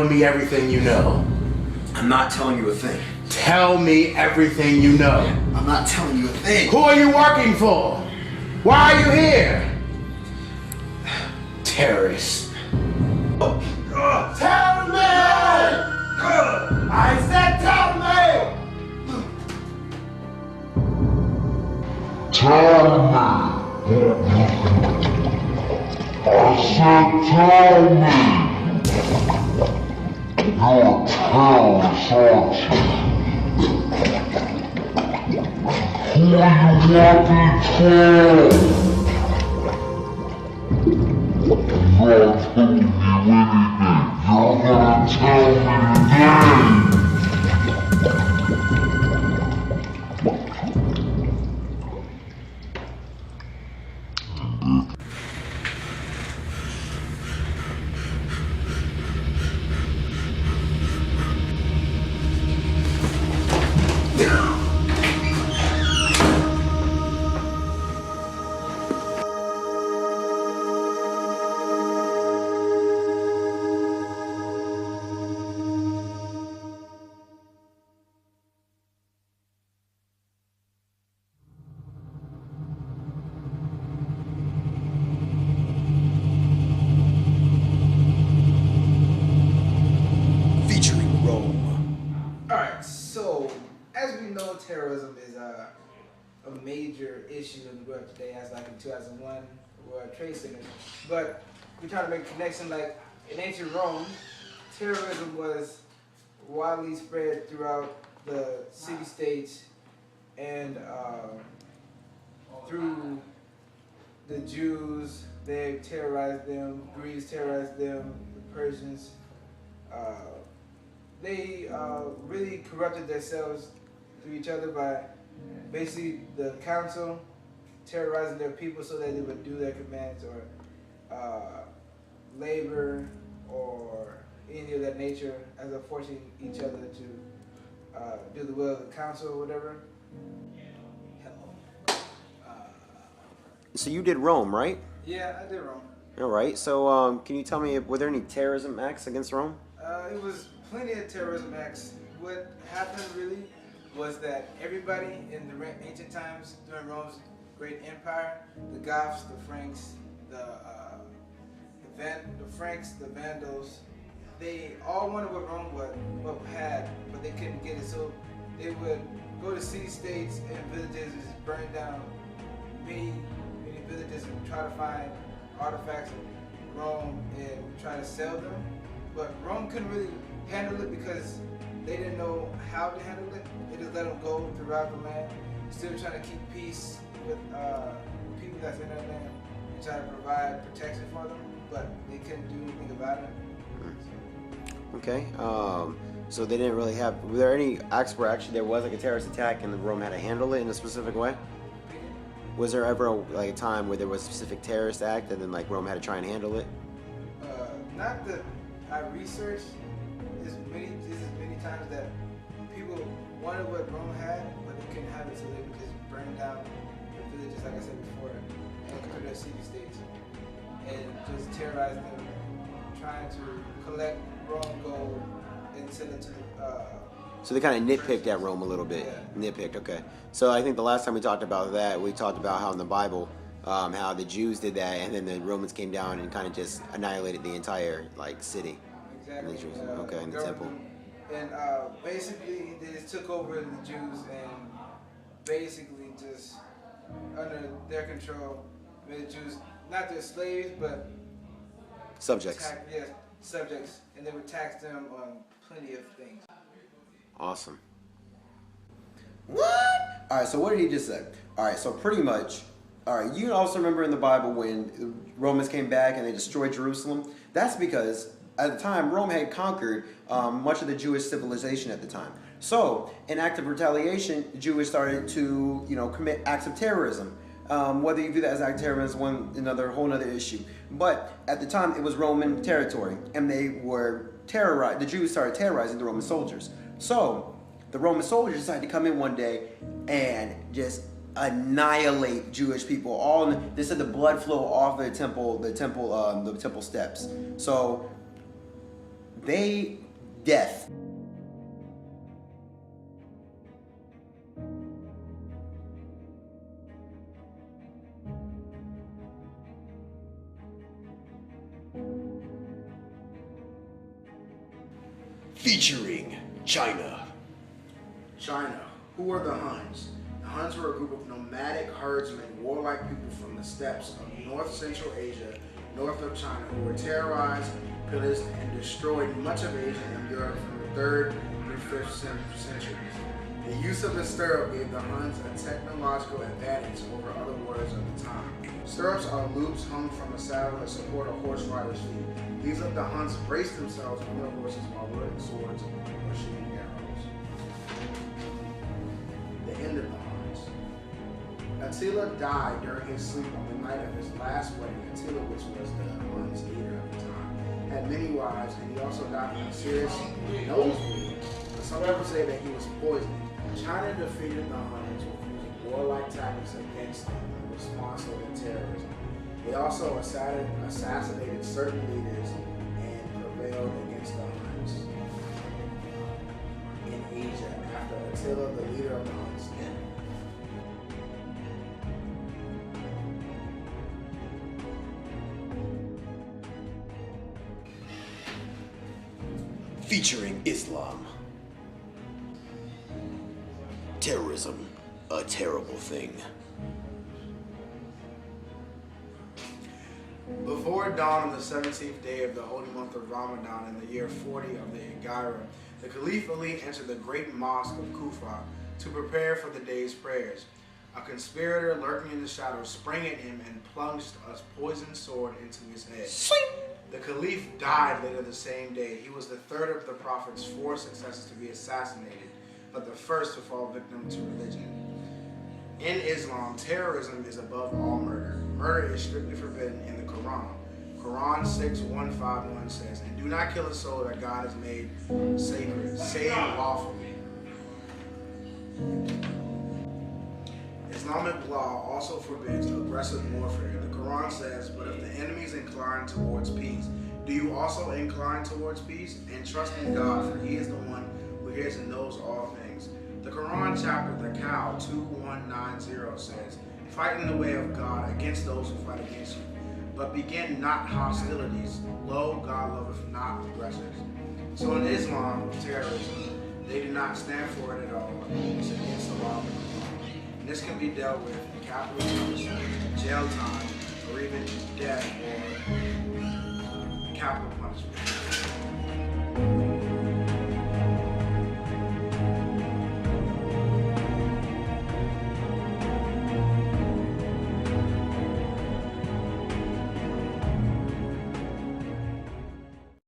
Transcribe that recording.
Tell me everything you know. I'm not telling you a thing. Tell me everything you know. I'm not telling you a thing. Who are you working for? Why are you here? Terrorist. Tell me! I said tell me! Tell me! I said tell me! You're a terrorist, aren't you? Who are you working for? I'm not telling you anything. You're gonna tell me today! Terrorism is a major issue in the world today, as like in 2001 World Trade Center. But we try to make a connection, like in ancient Rome, terrorism was widely spread throughout the city-states and through the Jews. They terrorized them, Greeks terrorized them, the Persians. They really corrupted themselves through each other by basically the council terrorizing their people so that they would do their commands, or labor or any of that nature, as they're forcing each other to do the will of the council or whatever. So you did Rome, right? Yeah, I did Rome. All right. So can you tell me, were there any terrorism acts against Rome? It was plenty of terrorism acts. What happened really was that everybody in the ancient times during Rome's great empire, the Goths, the Franks, the Vandals, they all wanted what Rome had, but they couldn't get it. So they would go to city-states and villages and just burn down many villages and try to find artifacts of Rome and try to sell them. But Rome couldn't really handle it because they didn't know how to handle it. They just let them go throughout the land, still trying to keep peace with people that's in their land and try to provide protection for them, but they couldn't do anything about it. Okay. So they didn't really have. Were there any acts where actually there was like a terrorist attack and Rome had to handle it in a specific way? Was there ever like a time where there was a specific terrorist act and then like Rome had to try and handle it? Not that I researched. There's many times that people wanted what Rome had, but they couldn't have it, so they would just burn down the villages, like I said before, and through their city-states, and just terrorize them, trying to collect Rome gold and send it to the. So they kind of nitpicked at Rome a little bit. Yeah. Nitpicked, okay. So I think the last time we talked about that, we talked about how in the Bible, how the Jews did that, and then the Romans came down and kind of just annihilated the entire like city. Exactly. Okay, in the temple. And basically, they just took over the Jews and basically just under their control made the Jews not their slaves, but subjects. Subjects, and they would tax them on plenty of things. Awesome. What? All right, so what did he just say? All right, so pretty much, all right, you also remember in the Bible when Romans came back and they destroyed Jerusalem? That's because at the time, Rome had conquered much of the Jewish civilization at the time. So, in act of retaliation, the Jews started to, commit acts of terrorism. Whether you view that as act of terrorism is whole other issue. But at the time, it was Roman territory, and they were terrorized. The Jews started terrorizing the Roman soldiers. So, the Roman soldiers decided to come in one day and just annihilate Jewish people. They said the blood flow off the temple steps. So death. Featuring China. China. Who were the Huns? The Huns were a group of nomadic herdsmen, warlike people from the steppes of North Central Asia, north of China, who were terrorized, pillaged, and destroyed much of Asia and Europe from the 3rd through 5th centuries. The use of the stirrup gave the Huns a technological advantage over other warriors of the time. Stirrups are loops hung from a saddle that support a horse rider's feet. These let the Huns brace themselves on their horses while wielding swords or shooting arrows. The end of the Huns. Attila died during his sleep on the night of his last wedding. Attila, which was the Huns leader at the time, had many wives, and he also died from a serious nosebleed. Some people say that he was poisoned. China defeated the Huns with using warlike tactics against them in response to their terrorism. They also assassinated certain leaders and prevailed against the Huns in Asia after Attila, the leader of the Huns, died. Featuring Islam. Terrorism, a terrible thing. Before dawn of the 17th day of the holy month of Ramadan in the year 40 of the Hijra, the Caliph Ali entered the great mosque of Kufa to prepare for the day's prayers. A conspirator lurking in the shadows sprang at him and plunged a poisoned sword into his head. The Caliph died later the same day. He was the 3rd of the Prophet's 4 successors to be assassinated, but the first to fall victim to religion. In Islam, terrorism is above all murder. Murder is strictly forbidden in the Quran. Quran 6:151 says, "And do not kill a soul that God has made sacred, save lawfully." Islamic law also forbids aggressive warfare. The Quran says, "But if the enemy is inclined towards peace, do you also incline towards peace? And trust in God, for He is the one who hears and knows all things." The Quran chapter, the Cow 2190 says, "Fight in the way of God against those who fight against you, but begin not hostilities. Lo, God loveth not aggressors." So in Islam, terrorism, they do not stand for it at all. It's against the law of the Quran. And this can be dealt with in capital punishment, jail time, or even death or capital punishment.